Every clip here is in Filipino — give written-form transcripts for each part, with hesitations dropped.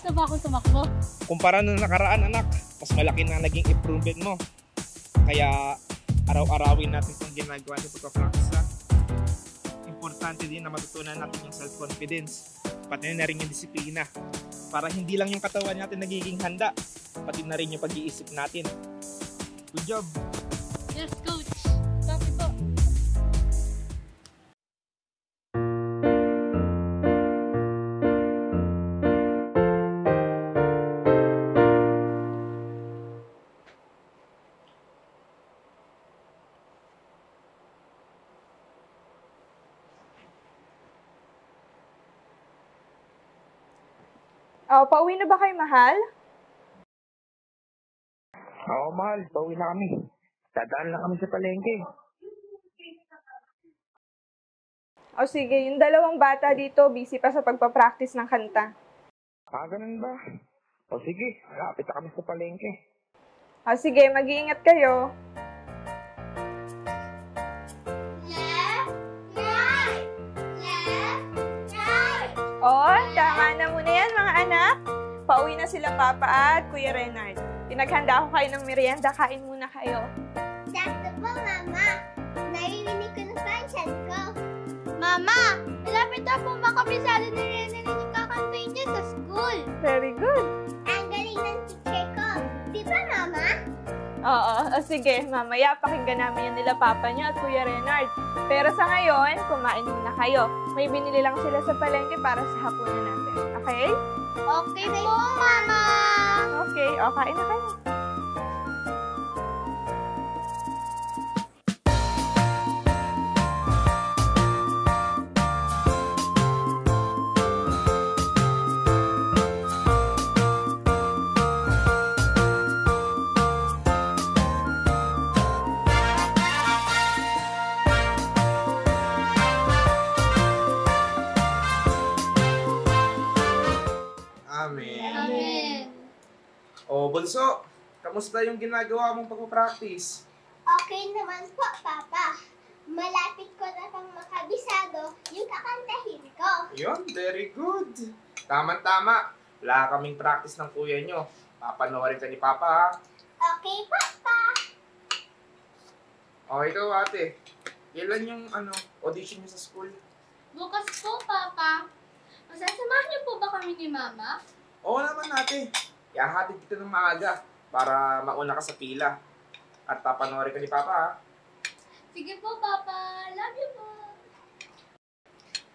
na ba akong tumakbo? Kumpara nung nakaraan, anak, mas malaki na naging improvement mo. Kaya araw-arawin natin itong ginagawa sa pagpa-practice na. Importante din na matutunan natin yung self-confidence, pati na rin yung disiplina. Para hindi lang yung katawan natin nagiging handa, pati na rin yung pag-iisip natin. Good job! Yes, coach. Copy po. Oh, pauwi na ba kayo, mahal? Oo, mahal. Pauwi na kami. Dadaan lang kami sa palengke. O sige, yung dalawang bata dito, busy pa sa pagpapractice ng kanta. Ganun ba? O sige, lapit na kami sa palengke. O sige, mag-iingat kayo. O, tama na muna yan mga anak. Pauwi na sila Papa at Kuya Renard. Pinaghanda ko kayo ng merienda, kain muna kayo. Sakto po, Mama. Naririnig ko na pansyan ko. Mama, malapit na po makabisado ni Renard yung kakantayin niya sa school. Very good. Ang galing ng teacher ko. Di ba, Mama? Oo, sige, mamaya pakinggan namin yan nila Papa niya at Kuya Renard. Pero sa ngayon, kumain muna kayo. May binili lang sila sa palengke para sa hapunan natin. Okay? Okay po, Mama. Okay, o kain na kayo. Amen. O, Bunso, kamusta yung ginagawa mong pagpapractice? Okay naman po, Papa. Malapit ko na pang makabisado yung kakantahin ko. Yun, very good. Tama-tama. Wala kaming practice ng kuya nyo. Papanoorin ka ni Papa, ha? Okay, Papa. O, ikaw, ate. Kailan yung audition nyo sa school? Bukas po, Papa. Masasamahan niyo po ba kami ni Mama? Oo naman, ate. Ihahatid kita ng maaga para mauna ka sa pila. At papanoorin ka ni Papa, ha? Sige po, Papa. Love you po.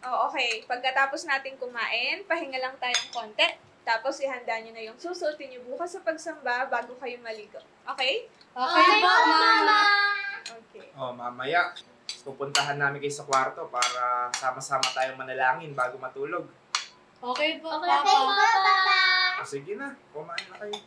Oh, okay. Pagkatapos natin kumain, pahinga lang tayong konti. Tapos ihanda nyo na yung susuotin nyo bukas sa pagsamba bago kayo maligo. Okay? Okay po, Mama. Okay. O, mamaya. Pupuntahan namin kayo sa kwarto para sama-sama tayong manalangin bago matulog. Okay po, Okay po, Papa. O, sige na. Kumain na kayo.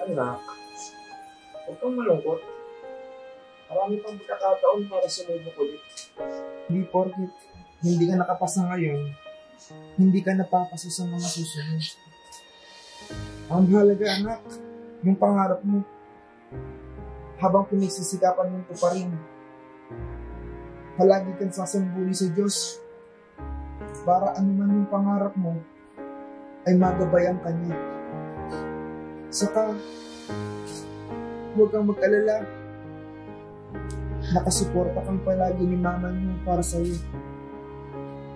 Anak, huwag kang malungkot. Marami pang pagkakataon para sumubok ulit. Hindi porkit hindi ka nakapasa ngayon, hindi ka napapasa sa mga susunod. Ang halaga, anak, yung pangarap mo. Habang pinagsisikapan mong tuparin, palagi kang sasambuli sa Diyos para anuman yung pangarap mo ay magabayan ka niya. Saka, huwag kang mag-alala. Nakasuporta kang palagi ni mama mo para sa'yo.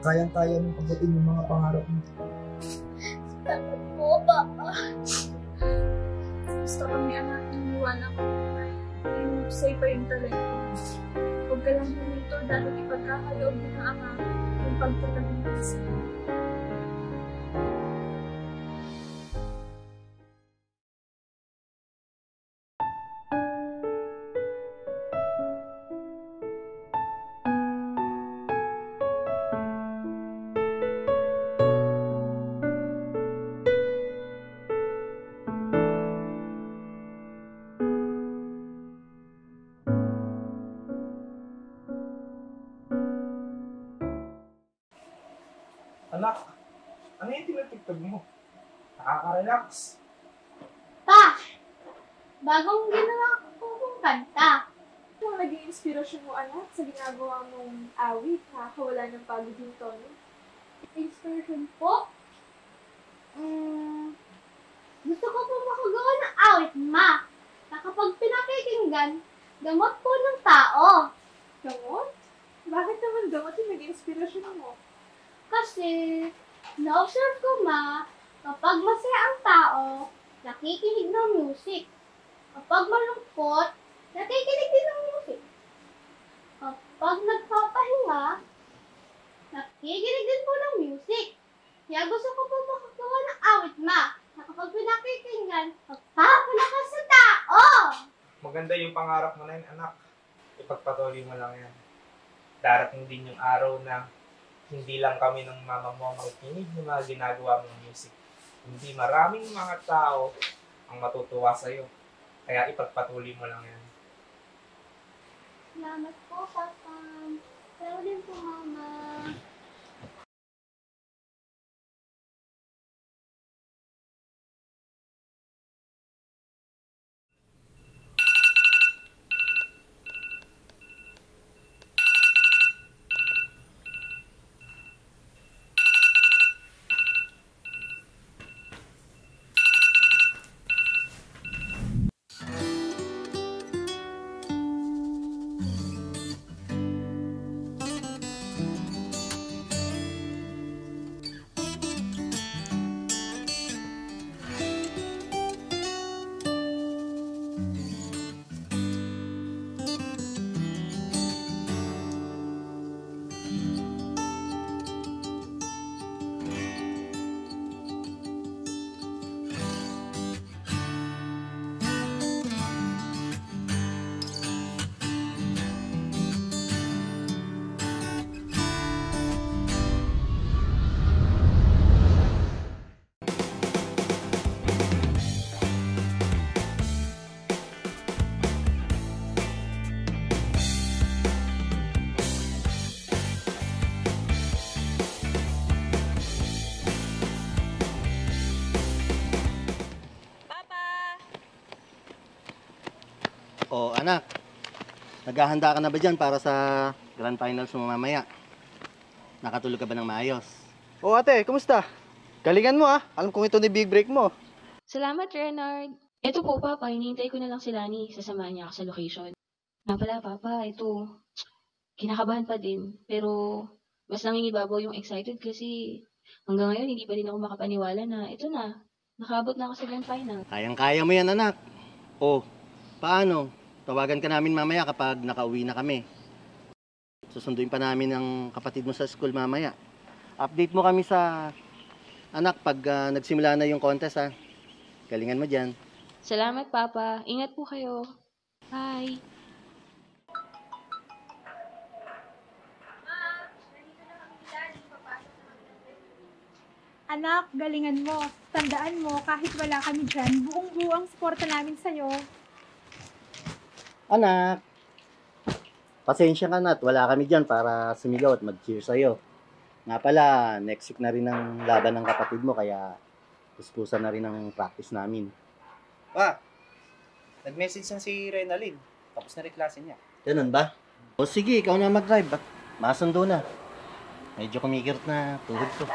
Kayang-kaya mong pagdating yung mga pangarap mo. Salamat po, Papa. Gusto kami anak, iniwanan ko na yung safe pa yung talento. Huwag ka lang huminto dahil ipagkakaloob din ng ama yung pagtatabi mo sa iyo. Anak, ano yung tinatagtag mo? Nakaka-relax. Pa! Bagong ginawa ko kong kanta. Ano ang naging inspirasyon mo anak sa ginagawa mong awit, nakakawala ng pagod yung tono? Inspiration po? Gusto ko po makagawa ng awit, Ma. Na kapag pinakikinggan, gamot po ng tao. Gamot? Bakit naman gamot yung naging inspirasyon mo? Kasi, na-observe ko, Ma, kapag masaya ang tao, nakikinig ng music. Kapag malungkot, nakikinig din ng music. Kapag nagpapahinga, nakikinig din po ng music. Kaya gusto ko po makagawa ng awit, Ma, na kapag pinakikinggan, magpapalakas sa tao! Maganda yung pangarap mo na yun, anak. Ipagpatuloy mo lang yan. Darating din yung araw na hindi lang kami ng mama mo makikinig ng mga ginagawa mong music. Hindi maraming mga tao ang matutuwa sa'yo. Kaya ipagpatuloy mo lang yan. Salamat po, Papa. Pero din po, Mama. O anak, naghahanda ka na ba dyan para sa grand finals mo mamaya? Nakatulog ka ba ng maayos? Oh ate, kumusta? Galingan mo ah. Alam kong ito ni big break mo. Salamat, Renard. Ito po, Papa. Hinihintay ko na lang si Lani. Sasamahan niya ako sa location. Nga pala, Papa. Ito, kinakabahan pa din. Pero, mas nangingibabaw yung excited kasi hanggang ngayon, hindi pa din ako makapaniwala na ito na. Nakaabot na ako sa grand final. Kayang-kaya mo yan anak. O, paano? Tawagan ka namin mamaya kapag nakauwi na kami. Susunduin pa namin ang kapatid mo sa school mamaya. Update mo kami sa anak pag nagsimula na yung contest ha. Galingan mo dyan. Salamat, Papa. Ingat po kayo. Bye. Anak, galingan mo. tandaan mo, kahit wala kami dyan, buong-buo ang suporta namin sa'yo. Anak, pasensya ka na at wala kami dyan para sumigaw at mag-cheer sa'yo. Nga pala, next week na rin ang laban ng kapatid mo, kaya puspusan na rin ang practice namin. Pa, nag-message na si Renalyn. Tapos na rin klase niya. Ganun ba? O sige, ikaw na mag-drive. Ba't masundo na? Medyo kumikirot na tuhod ko.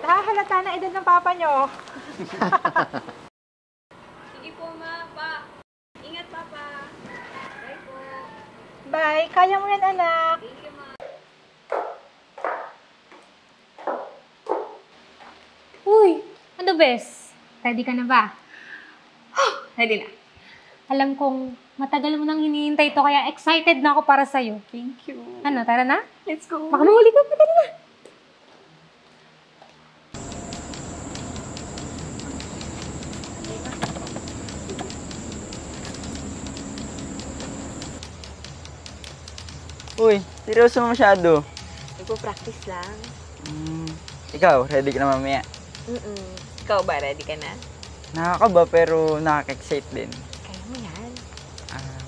Halata na edad ng papa nyo. Sige po, ma, pa. Ingat, papa. Bye po. Bye, kaya mo yan, anak. Thank you, ma. Uy, ano bes? Ready ka na ba? Ready na. Alam kong matagal mo nang hinihintay to, kaya excited na ako para sa'yo. Thank you. Ano, tara na? Let's go. Baka mahuli ka, madali na. Uy, seryoso mo masyado. Nagpo-practice lang. Ikaw, ready ka na mamaya? Ikaw ba, ready ka na? Nakakaba pero nakaka-excite din. Kaya mo yan.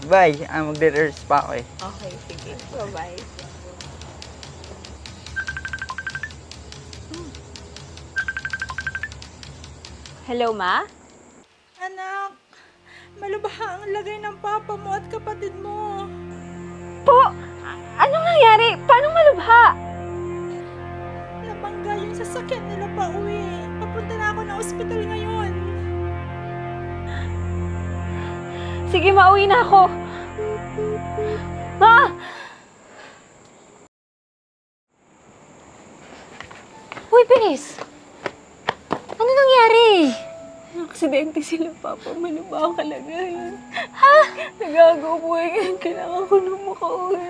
Bye, magre-rehearse pa ako eh. Okay, sige. Bye-bye. Hello, ma? Anak, malubaha ang lagay ng papa mo at kapatid mo. Po! Anong nangyari? Paano malubha? Nabangga yung sasakyan nila pa uwi. Papunta na ako ng ospital ngayon. Sige, mauwi na ako. Ma! Uy, bilis! Ano nangyari? Aksidente sila, papa. Malubha ang kalagayan. Ha? Nagagaw po eh. Kailangan ko na makauwi.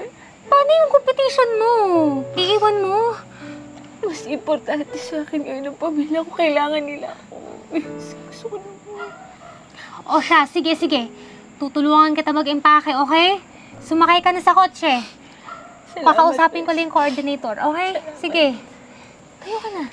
Paano yung competition mo? Iiwan mo? Mas importante sa akin ngayon ang pamilya ko. Kailangan nila ako. Gusto ko na po. O siya, sige, sige. Tutulungan kita mag-empake, okay? Sumakay ka na sa kotse. Kakausapin ko lang yung coordinator, okay? Sige. Tayo ka na.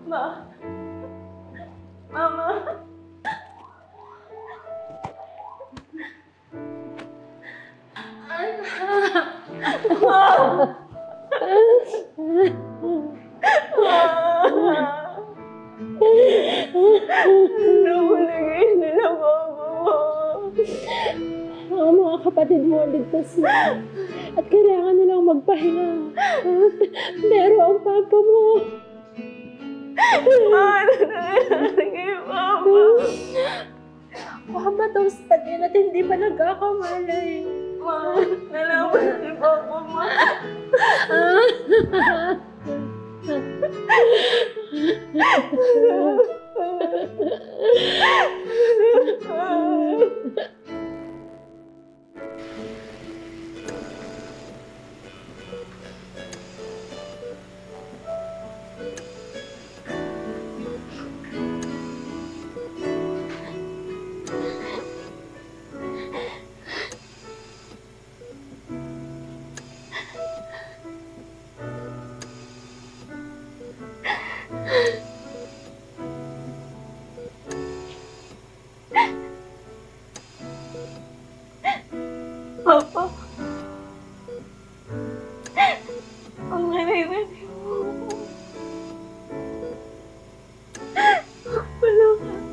Ma. Mama. Nahulagay nila mama mo. Ang mga kapatid mo ligtas na. At kailangan nilang magpahinga. Pero ang papa mo, Ano nangyari kay mama? Baka matoastan yan at hindi pa nagkakamalay. Ma, nalaman si Papa, Ma. Papa, ang nanay-nanay mo. Wala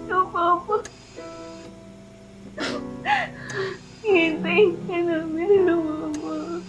ka, Papa. Hintayin ka namin na Mama.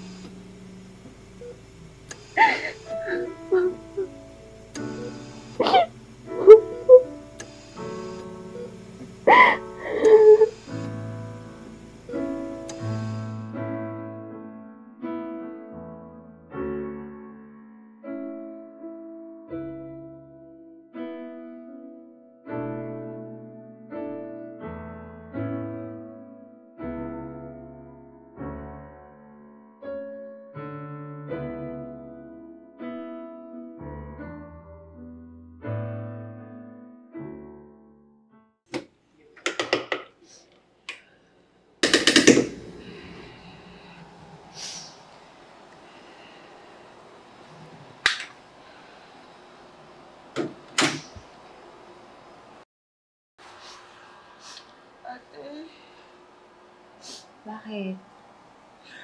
Bakit?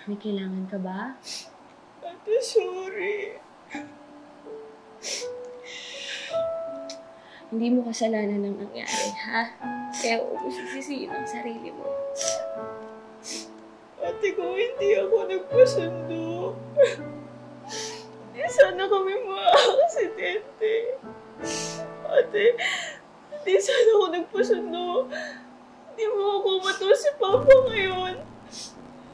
May kailangan ka ba? Ate, sorry. Hindi mo kasalanan ng nangyari, ha? Kaya huwag mo sisisihin ang sarili mo. Ate, kung hindi ako nagpasundo, hindi sana kami ma-aksidente. Ate, hindi sana ako nagpasundo. Hindi mo ako matuwa si Papa ngayon.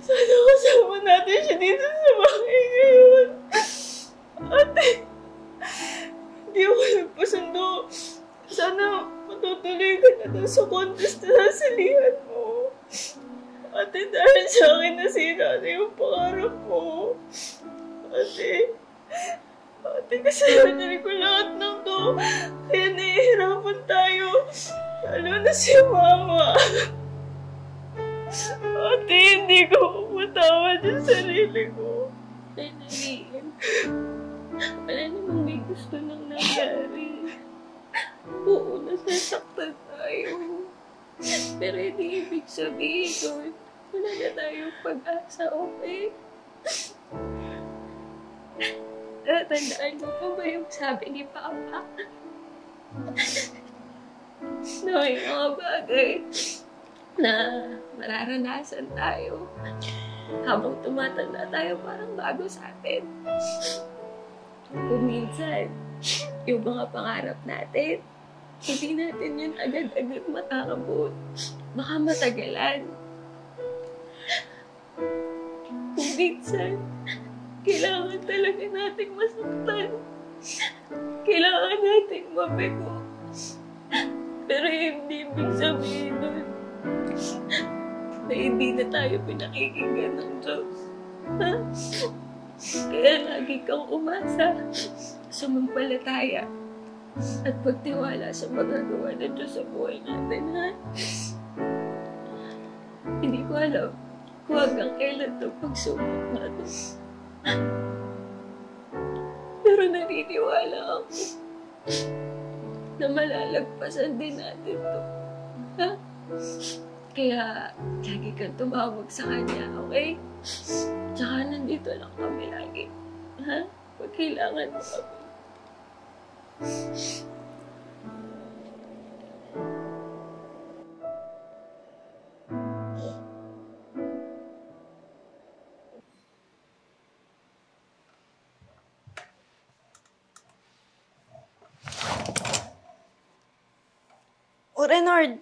Sana kasama natin siya dito sa bahay ngayon. Ate, hindi ako nagpasundo. Sana matutuloy ka na doon sa contest na sasalihan mo. Ate, dahil sa akin nasira na yung pangarap mo. Ate, kasalanan ko lahat ng to. Kaya nahihirapan tayo. Lalo na si Mama. Ate, hindi ko matawad yung sarili ko. Naliin. Wala namang may gusto nang nangyari. Oo, nasasaktan tayo. Pero hindi ibig sabihin doon, wala na tayong pag-asa, okay? Tandaan mo pa ba yung sabi ni Papa? Na may mga bagay na mararanasan tayo. Habang tumatanda tayo, parang bago sa atin. Kung minsan, yung mga pangarap natin, hindi natin yun agad-agad makakabot. Baka matagalan. Kung minsan, kailangan talaga nating masaktan. Kailangan nating mabigo. Pero hindi ibig sabihin nun na hindi na tayo pinakikinggan ng Diyos. Ha? Kaya lagi kang umasa, sumampalataya, at pagtiwala sa magagawa ng Diyos sa buhay natin, ha? Hindi ko alam kung hanggang kailan itong pagsubok na ito. Pero naniniwala ako na malalagpasan din natin ito. Ha? Kaya, lagi kang tumawag sa Kanya, okay? Tsaka nandito lang kami lagi. Ha? Pag kailangan mo kami. O, Renard,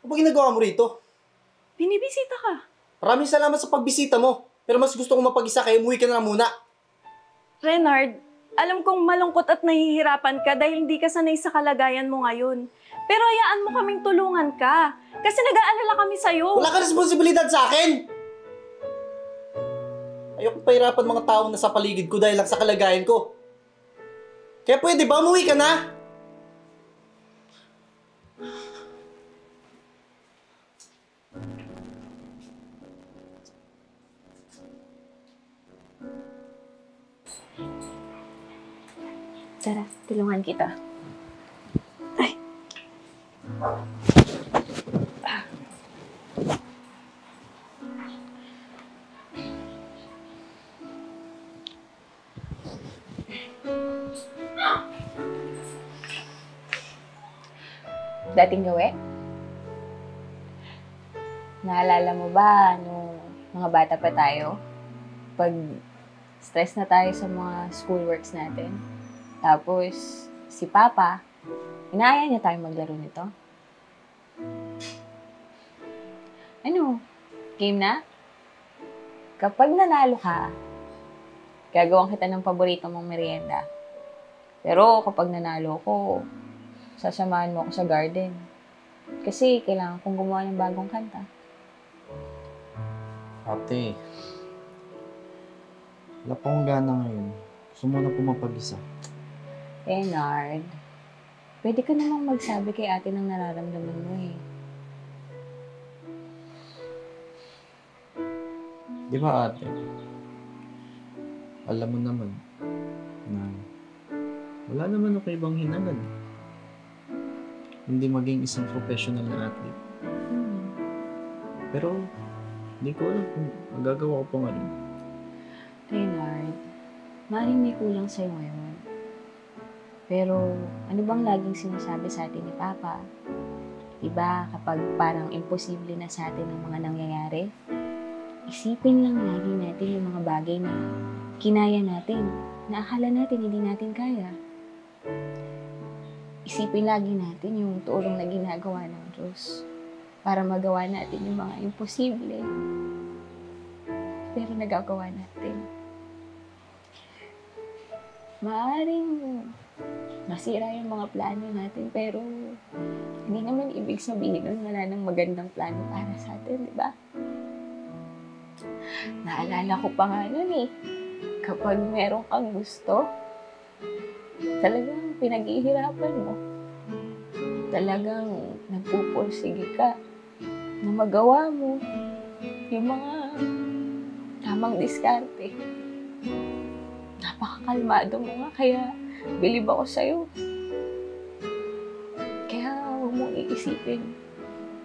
Ano ba ginagawa mo rito? Binibisita ka. Maraming salamat sa pagbisita mo. Pero mas gusto kong mapag-isa kaya umuwi ka na lang muna. Renard, alam kong malungkot at nahihirapan ka dahil hindi ka sanay sa kalagayan mo ngayon. Pero hayaan mo kaming tulungan ka. Kasi nag-aalala kami sa'yo. Wala ka responsibilidad sa akin! Ayoko pahirapan mga taong nasa paligid ko dahil lang sa kalagayan ko. Kaya pwede ba umuwi ka na? Tara, tulungan kita. Ay. Dating gawi? Naalala mo ba nung mga bata pa tayo? Pag stress na tayo sa mga schoolworks natin. Tapos, si Papa, inaaya niya tayo maglaro nito. Ano? Game na? Kapag nanalo ka, gagawin kita ng paborito mong merienda. Pero kapag nanalo ko, sasamahan mo ako sa garden. Kasi kailangan kong gumawa ng bagong kanta. Ate, wala pa akong gana ngayon. Gusto mo na pumapag-isa. Renard, pwede ka namang magsabi kay ate ng nararamdaman mo eh. Di ba ate? Alam mo naman na wala naman ako ibang hinangad. Hindi maging isang professional na athlete. Pero hindi ko alam kung magagawa ko pa ngayon. Renard, maaaring may kulang sa'yo ngayon. Pero ano bang laging sinasabi sa atin ni Papa? Diba kapag parang imposible na sa atin ang mga nangyayari? Isipin lang lagi natin yung mga bagay na kinaya natin, na akala natin hindi natin kaya. Isipin lagi natin yung tulong na ginagawa ng Diyos para magawa natin yung mga imposible. Pero nagagawa natin. Maaaring masira yung mga plano natin, pero hindi naman ibig sabihin nun wala nang magandang plano para sa atin, di ba? Naalala ko pa nga nun eh, kapag meron kang gusto, talagang pinaghihirapan mo. Talagang nagpupursige ka na magawa mo yung mga tamang diskarte. Napakakalmado mo nga, kaya bilib ako sa'yo. Kaya huwag mong iisipin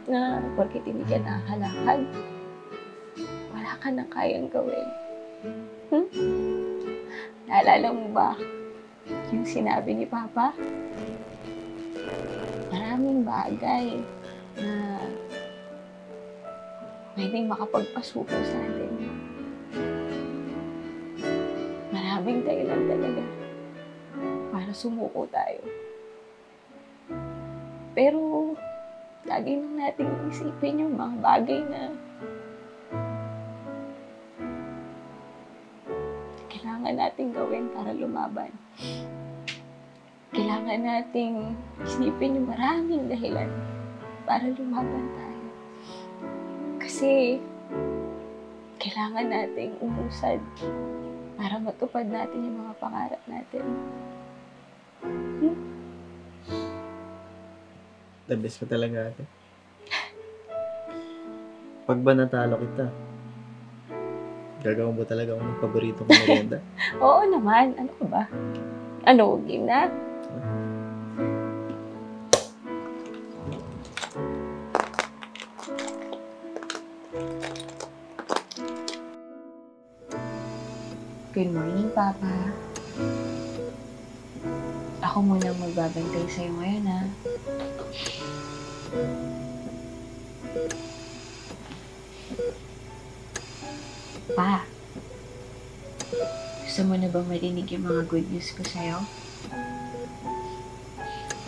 na porket hindi ka nakakalakad, wala ka na kayang gawin. Naalala mo ba yung sinabi ni Papa? Maraming bagay na pwedeng makapagpasuko sa atin. Maraming dahilan talaga para sumuko tayo. Pero lagi lang natin isipin yung mga bagay na kailangan natin gawin para lumaban. Kailangan nating isipin yung maraming dahilan para lumaban tayo. Kasi kailangan nating umusad para matupad natin yung mga pangarap natin. The best ka talaga, ate. Pag ba natalo kita, gagawin mo talaga akong paborito kong merienda? Oo naman. Ano ka ba? Ano, game na? Good morning, Papa. Ako muna magbabantay sa'yo ngayon, ha? Pa, gusto mo na ba marinig yung mga good news ko sa'yo?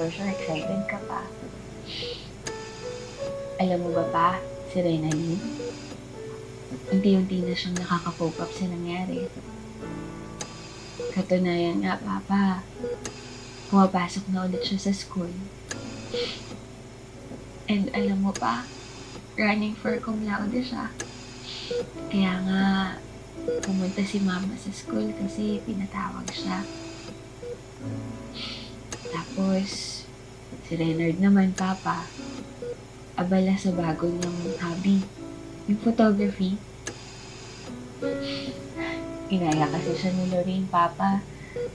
For sure, excited ka pa. Alam mo ba pa, si Renaline, unti-unti na siyang nakaka-cope up sa nangyari. Katunayan nga, Papa, pumapasok na ulit siya sa school. And alam mo pa, running for cum laude siya. Kaya nga, pumunta si Mama sa school kasi pinatawag siya. Tapos, si Renard naman, Papa, abala sa bago niyang hobby, yung photography. Inaya kasi siya ni Lorraine, Papa,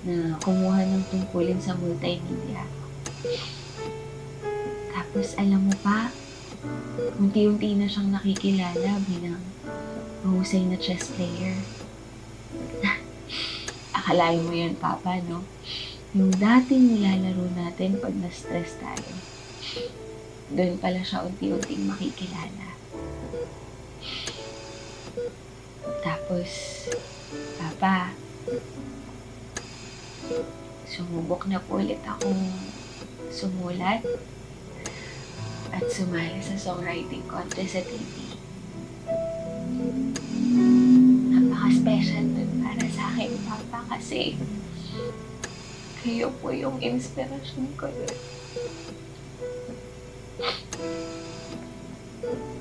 na kumuha ng tungkulin sa multimedia. Tapos, alam mo pa, unti-unti na siyang nakikilala bilang mahusay na chess player. Akalain mo yun, Papa, no? Yung dating nilalaro natin pag na-stress tayo. Doon pala siya unti-unting makikilala. Tapos, Papa, sumubok na po ulit akong sumulat at sumali sa songwriting contest sa TV. Napaka-special dun para sa akin, Papa, kasi kayo po yung inspirasyon ko dun.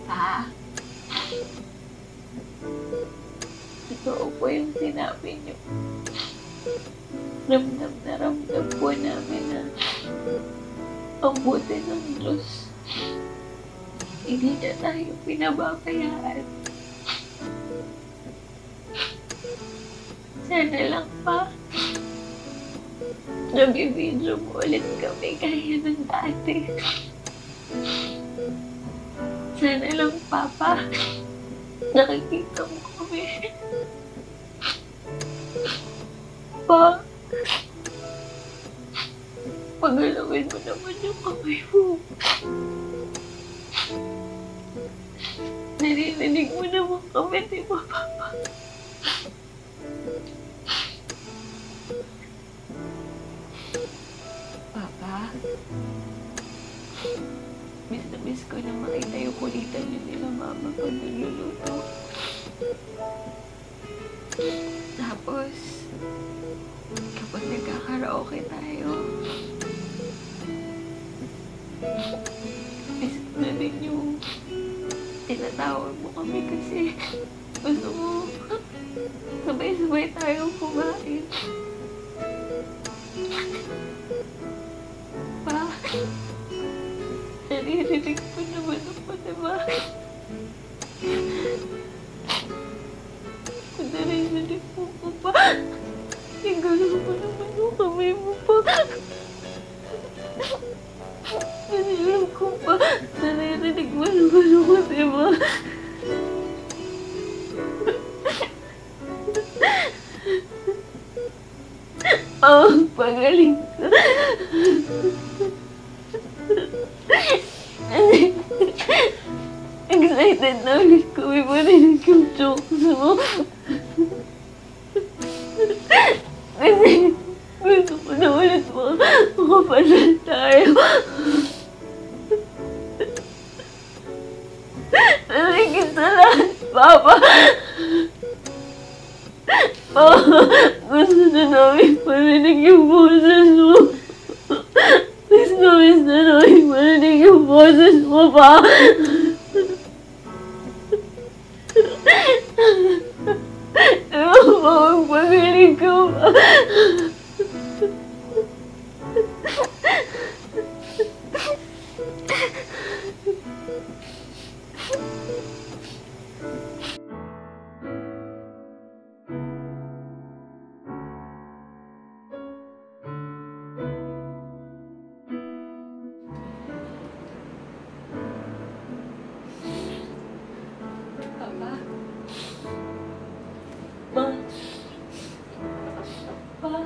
Pa, totoo po yung sinabi niyo. Ramdam na ramdam po namin na ang buti ng Diyos. Hindi na tayo pinababayaan. Sana lang pa, nabibidyo mo ulit kami kaya ng dati. Sana lang, Papa, nakikita mo kami. Pa, pagalawin mo naman yung kamay mo. Naririnig mo naman kami, di ba, Papa? Papa, miss na miss ko na makita yung kulitan niyo nila Mama pag nagluluto. Tapos, kapag nagkakaraoke tayo, miss ko na din yung tinatawag mo kami kasi gusto mo sabay-sabay tayong kumain. Pa, naririnig ko naman ako, diba? Kung naririnig mo ko pa, tinggalin mo naman yung kamay mo pa. Alam ko pa, naririnig mo naman ako, diba? Ang pagaling ka. Excited na ulit kami marinig yung jokes mo. Kasi gusto ko na ulit makapasal tayo. Naligid sa lahat, Papa. Gusto na namin marinig yung boses mo. Miss na namin marinig yung boses mo, Pa. Magpagaling ka, Pa. Pa.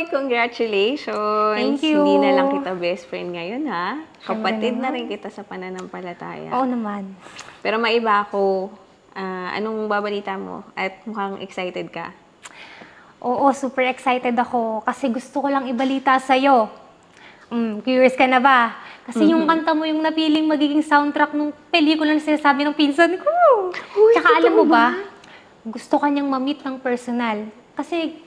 Uy, congratulations! Thank you. Hindi na lang kita best friend ngayon, ha? Kapatid na naman. rin kita sa pananampalataya. Oo naman. Pero maiba ako. Anong babalita mo? At mukhang excited ka. Oo, super excited ako kasi gusto ko lang ibalita sa'yo. Curious ka na ba? Kasi yung kanta mo yung napiling magiging soundtrack ng pelikula na sinasabi ng pinsan ko. Tsaka alam mo ba, gusto kanyang ma-meet ng personal. Kasi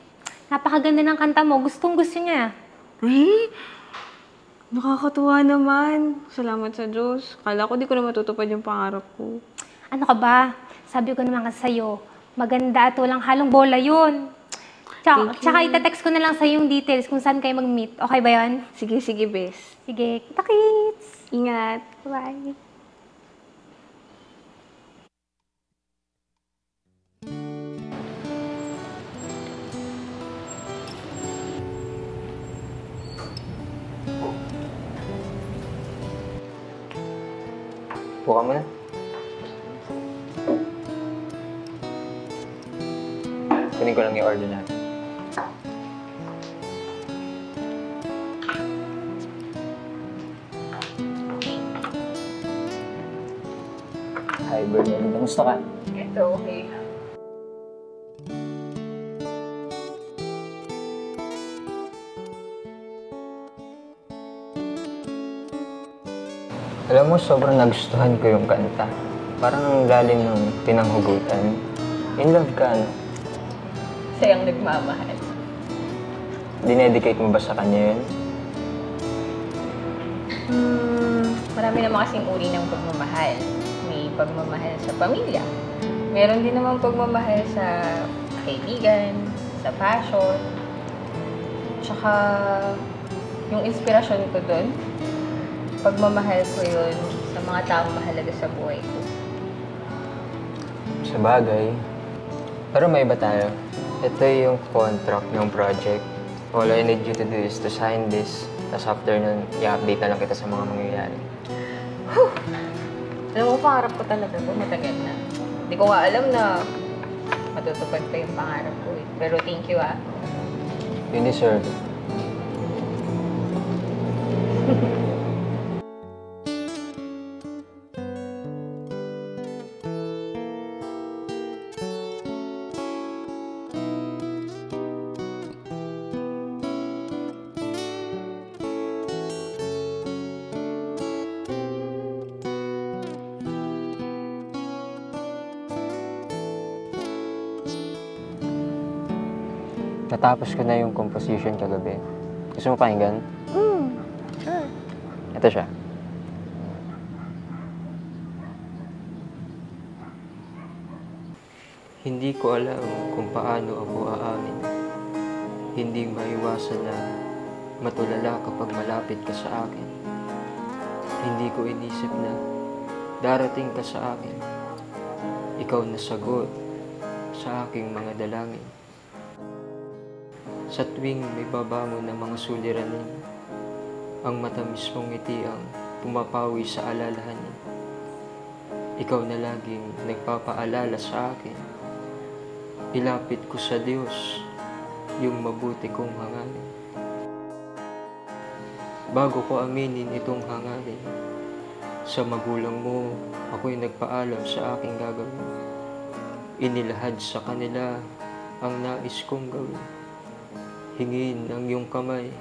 napakaganda ng kanta mo, gustong-gusto niya. Eh? Nakakatuwa naman. Salamat sa Diyos. Kala ko di ko na matutupad yung pangarap ko. Ano ka ba? Sabi ko naman kasi sa'yo, maganda at walang halong bola yun. Tsaka itatext ko na lang sa'yo yung details kung saan kayo mag-meet. Okay ba yun? Sige, sige, bes. Sige, kita-kits! Ingat. Bye! Buka mo na. Kunin ko lang yung order natin. Hi, Bernard. Kamusta ka? Ito, okay. Alam mo, sobrang nagustuhan ko yung kanta. Parang ang lalim ng pinanghugutan. In love ka, no? Sayang nagmamahal. Dinedicate mo ba sa kanya yun? Marami naman kasing uri ng pagmamahal. May pagmamahal sa pamilya. Meron din naman pagmamahal sa kaibigan, sa passion. Tsaka yung inspirasyon ko dun, pagmamahal ko yun sa mga taong mahalaga sa buhay ko. Sa bagay. Pero may iba tayo. Ito yung contract ng project. All I need you to do is to sign this. Tapos after nun, i-update na lang kita sa mga mangyayari. Alam mo, pangarap ko talaga ito. Matagal na. Hindi ko nga alam na matutupad pa yung pangarap ko eh. Pero thank you ah. You deserve it. Natapos ko na yung composition kagabi. Gusto mo pakinggan? Sure. Ito siya. Hindi ko alam kung paano ako aamin. Hindi maiwasan na matulala kapag malapit ka sa akin. Hindi ko inisip na darating ka sa akin. Ikaw na sagot sa aking mga dalangin. Sa tuwing may babangon ng mga suliranin, ang matamis mong ngiti ang pumapawi sa alalahanin. Ikaw na laging nagpapaalala sa akin. Ilapit ko sa Diyos yung mabuti kong hangarin. Bago ko aminin itong hangarin, sa magulang mo ako'y nagpaalam sa aking gagawin. Inilahad sa kanila ang nais kong gawin. Hingin ang iyong kamay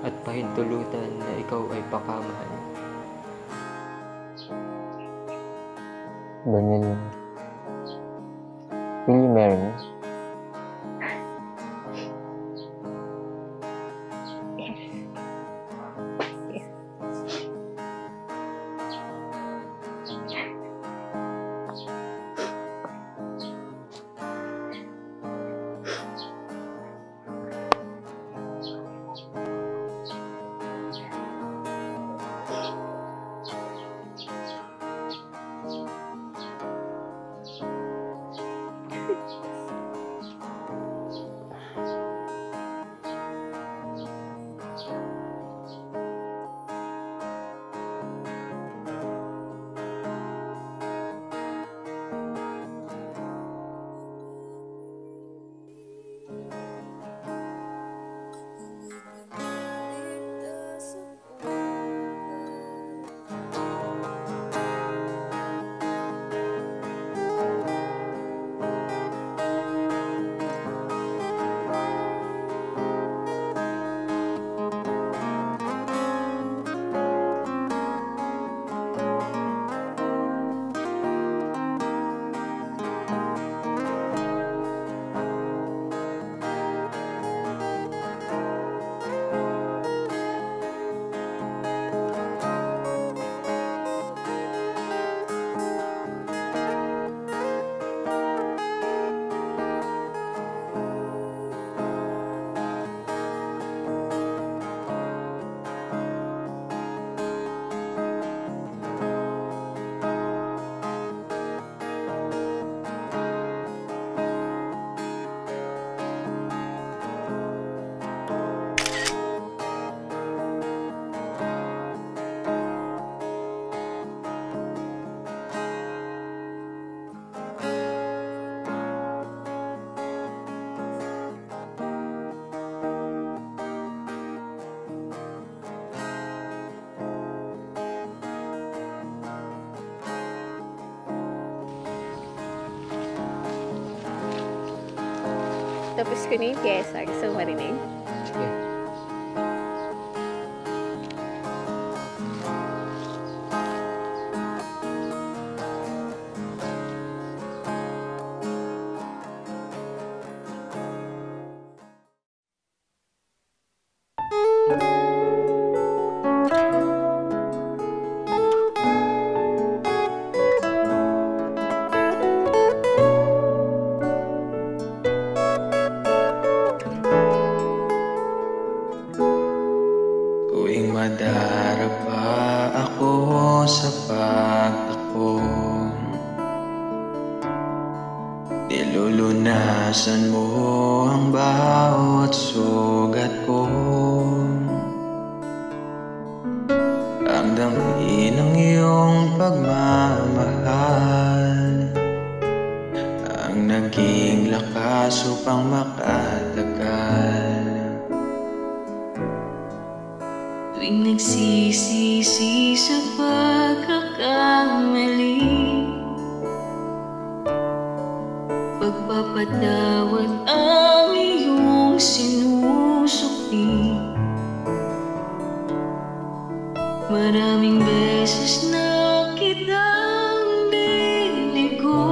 at pahintulutan na ikaw ay pakamahal. Bernal, will you marry me? Tapos ko na yung pyesa. Gusto mo marinig? Sige. Tuwing madarapa ako sa pagtakbo, nilulunasan mo ang bawat sugat ko. Ang damdamin ng iyong pagmamahal ang naging lakas upang makatagal. Tuwing nagsisisi sa pagkakamali, pagpapatawad ang iyong sinusukli. Maraming beses na kitang niligo,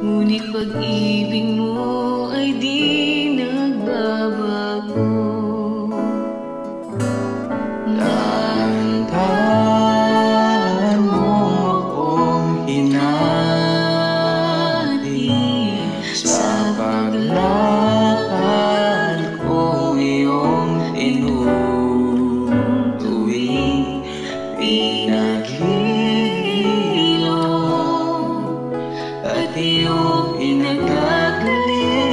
ngunit pag-ibig mo ay di nagbabago. Dahan-dahan mo akong hinati sa paglakad ko, iyong tinutuwing pinaghilom at iyong inagagaling.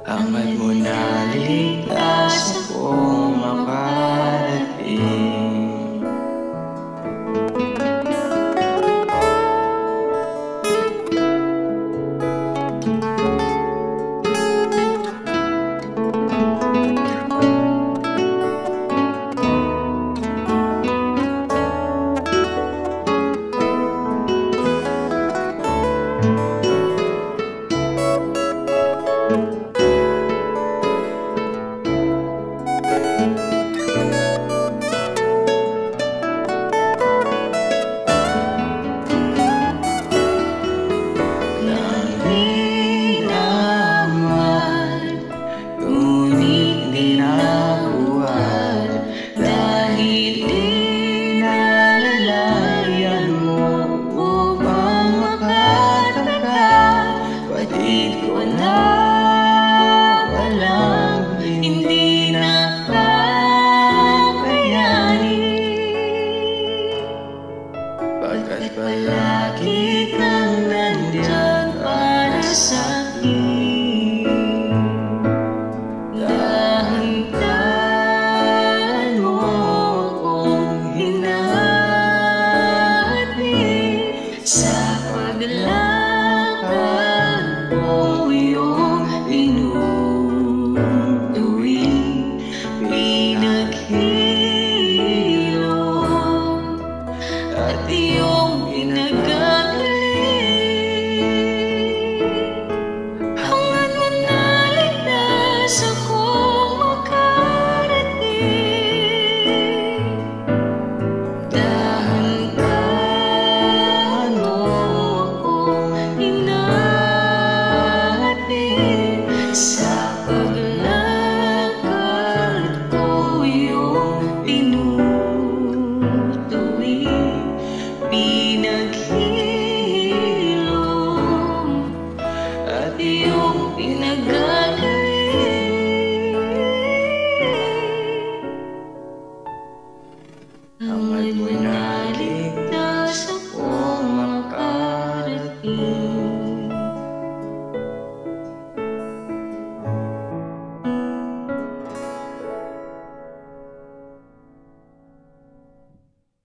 Hangad mo na ligtas akong makarating. Ngunit di nabuhat dahil dinalalayan mo upang makatagal. Batid ko na walang hindi nakakayanin, pagkat palagi kang nandyan para sa'kin. Dahan-dahan mo akong hinati sa paglakad ko, iyong tinutuwing pinaghilom at iyong inagagaling. Hangad mo na ligtas akong makarating. Dahan-dahan mo akong hinati sa paglakad ko, iyong tinutuwing pinag